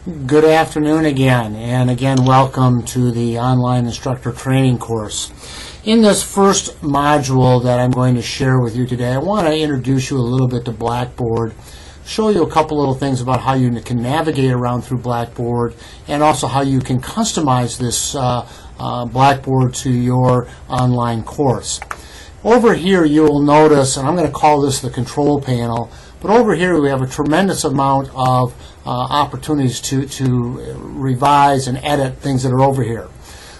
Good afternoon again, and again welcome to the online instructor training course. In this first module that I'm going to share with you today, I want to introduce you a little bit to Blackboard, show you a couple little things about how you can navigate around through Blackboard, and also how you can customize this Blackboard to your online course. Over here you will notice, and I'm going to call this the control panel, but over here we have a tremendous amount of opportunities to revise and edit things that are over here.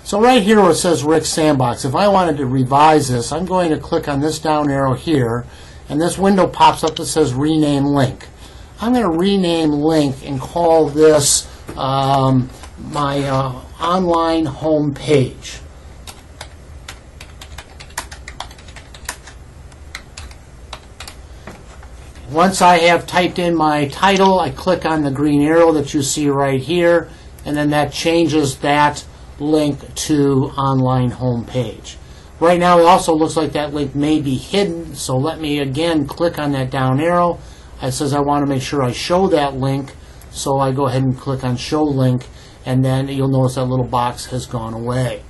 So right here where it says Rick's Sandbox, if I wanted to revise this, I'm going to click on this down arrow here, and this window pops up that says Rename Link. I'm going to rename Link and call this my online home page. Once I have typed in my title, I click on the green arrow that you see right here, and then that changes that link to online home page. Right now it also looks like that link may be hidden, so let me again click on that down arrow. It says I want to make sure I show that link, so I go ahead and click on Show Link, and then you'll notice that little box has gone away.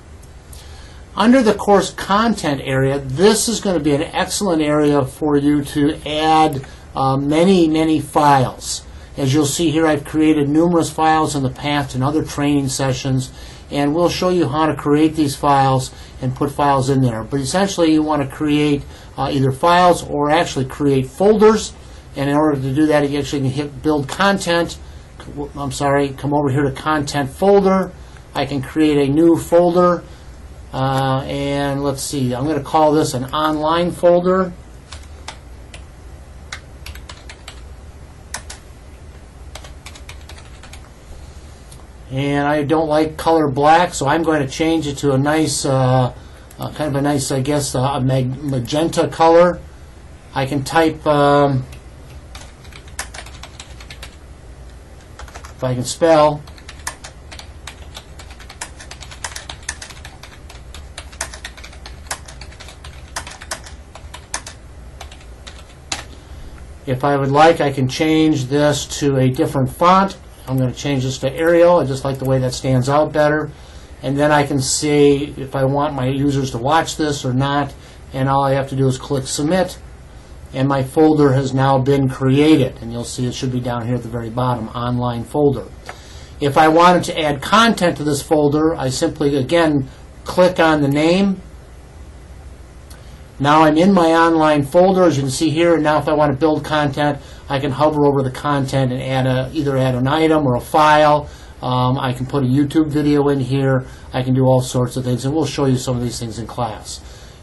Under the course content area, this is going to be an excellent area for you to add many files. As you'll see here, I've created numerous files in the past in other training sessions, and we'll show you how to create these files and put files in there. But essentially you want to create either files or actually create folders, and in order to do that you actually can hit Build Content. Come over here to Content Folder. I can create a new folder, and let's see, I'm going to call this an online folder. And I don't like color black, so I'm going to change it to a nice, kind of a nice, I guess, a magenta color. I can type, if I can spell, if I would like, I can change this to a different font. I'm going to change this to Arial. I just like the way that stands out better. And then I can see if I want my users to watch this or not. And all I have to do is click Submit. And my folder has now been created. And you'll see it should be down here at the very bottom, Online Folder. If I wanted to add content to this folder, I simply, again, click on the name. Now I'm in my online folder, as you can see here, and now if I want to build content, I can hover over the content and either add an item or a file. I can put a YouTube video in here. I can do all sorts of things, and we'll show you some of these things in class.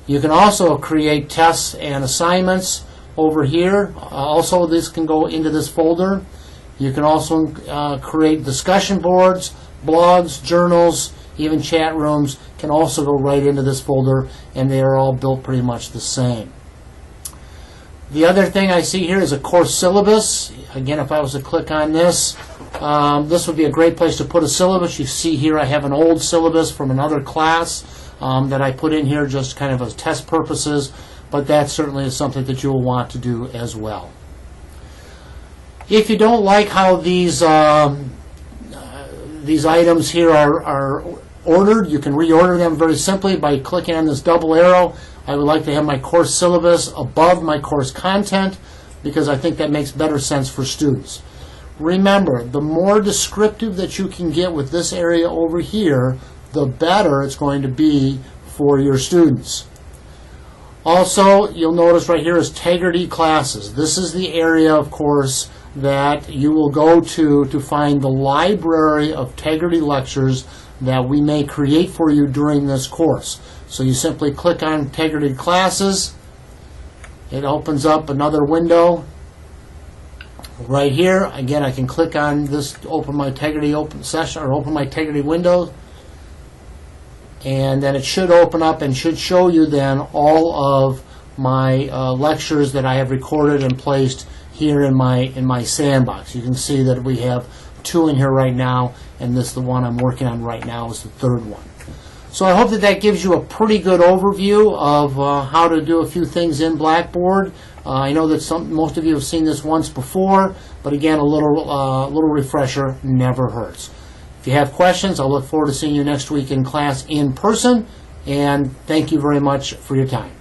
You can also create tests and assignments over here. Also, this can go into this folder. You can also create discussion boards, blogs, journals, even chat rooms can also go right into this folder, and they are all built pretty much the same. The other thing I see here is a course syllabus. Again, if I was to click on this, this would be a great place to put a syllabus. You see here I have an old syllabus from another class that I put in here just kind of as test purposes, but that certainly is something that you will want to do as well. If you don't like how these items here are ordered, you can reorder them very simply by clicking on this double arrow. I would like to have my course syllabus above my course content because I think that makes better sense for students. Remember, the more descriptive that you can get with this area over here, the better it's going to be for your students. Also, you'll notice right here is Tegrity Classes. This is the area, of course, that you will go to find the library of Tegrity lectures that we may create for you during this course. So you simply click on Tegrity Classes. It opens up another window right here. Again, I can click on this to open my Tegrity open session or open my Tegrity window, and then it should open up and should show you then all of my lectures that I have recorded and placed here in my sandbox. You can see that we have 2 in here right now, and the one I'm working on right now is the 3rd one. So I hope that gives you a pretty good overview of how to do a few things in Blackboard. I know that most of you have seen this once before, But again, a little refresher never hurts. If you have questions, I'll look forward to seeing you next week in class in person, and thank you very much for your time.